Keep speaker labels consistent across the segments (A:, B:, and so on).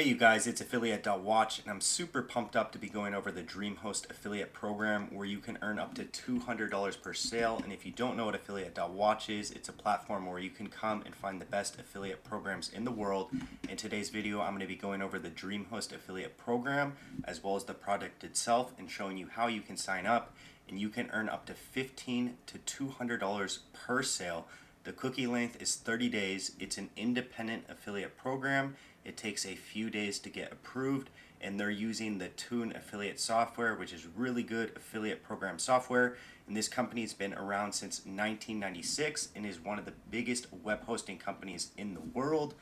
A: Hey you guys, it's affiliate.watch and I'm super pumped up to be going over the Dreamhost affiliate program where you can earn up to $200 per sale. And if you don't know what affiliate.watch is, it's a platform where you can come and find the best affiliate programs in the world. In today's video, I'm going to be going over the Dreamhost affiliate program as well as the product itself and showing you how you can sign up, and you can earn up to $15 to $200 per sale. The cookie length is 30 days. It's an independent affiliate program. It takes a few days to get approved, and they're using the Tune affiliate software, which is really good affiliate program software. And this company's been around since 1996 and is one of the biggest web hosting companies in the world.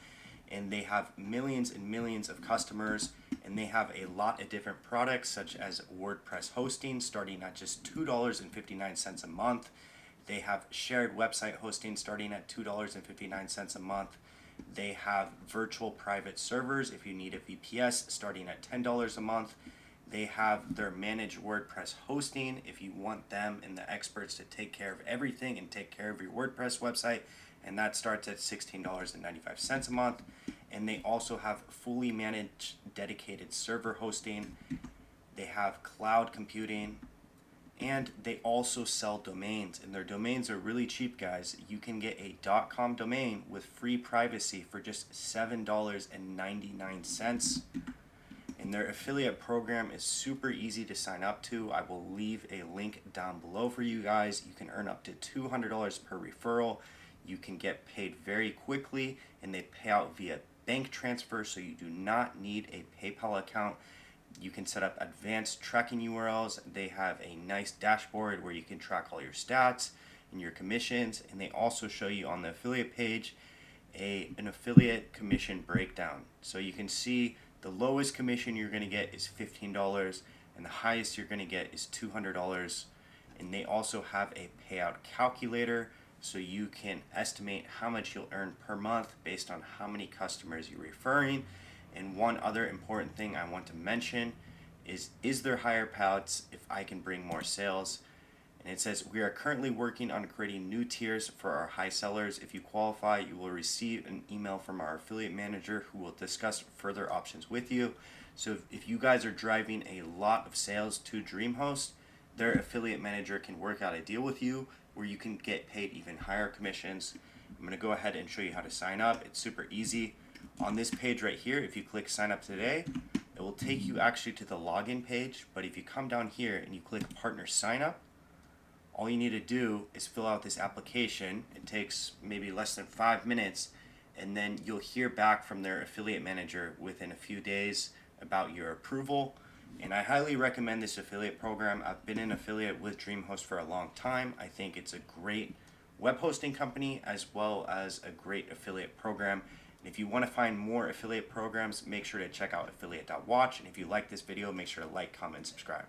A: And they have millions and millions of customers, and they have a lot of different products such as WordPress hosting starting at just $2.59 a month. They have shared website hosting starting at $2.59 a month. They have virtual private servers if you need a VPS starting at $10 a month. They have their managed WordPress hosting if you want them and the experts to take care of everything and take care of your WordPress website, and that starts at $16.95 a month. And they also have fully managed dedicated server hosting. They have cloud computing. And they also sell domains, and their domains are really cheap, guys. You can get a .com domain with free privacy for just $7.99. And their affiliate program is super easy to sign up to. I will leave a link down below for you guys. You can earn up to $200 per referral. You can get paid very quickly, and they pay out via bank transfer, so you do not need a PayPal account. You can set up advanced tracking URLs. They have a nice dashboard where you can track all your stats and your commissions, and they also show you on the affiliate page an affiliate commission breakdown. So you can see the lowest commission you're going to get is $15, and the highest you're going to get is $200. And they also have a payout calculator, so you can estimate how much you'll earn per month based on how many customers you're referring. And one other important thing I want to mention is there higher payouts if I can bring more sales? And it says, we are currently working on creating new tiers for our high sellers. If you qualify, you will receive an email from our affiliate manager who will discuss further options with you. So if you guys are driving a lot of sales to Dreamhost, their affiliate manager can work out a deal with you where you can get paid even higher commissions. I'm going to go ahead and show you how to sign up. It's super easy. On this page right here, if you click sign up today, it will take you actually to the login page. But if you come down here and you click partner sign up, all you need to do is fill out this application. It takes maybe less than 5 minutes, and then you'll hear back from their affiliate manager within a few days about your approval. And I highly recommend this affiliate program. I've been an affiliate with Dreamhost for a long time. I think it's a great web hosting company as well as a great affiliate program. And if you want to find more affiliate programs, make sure to check out affiliate.watch. And if you like this video, make sure to like, comment, and subscribe.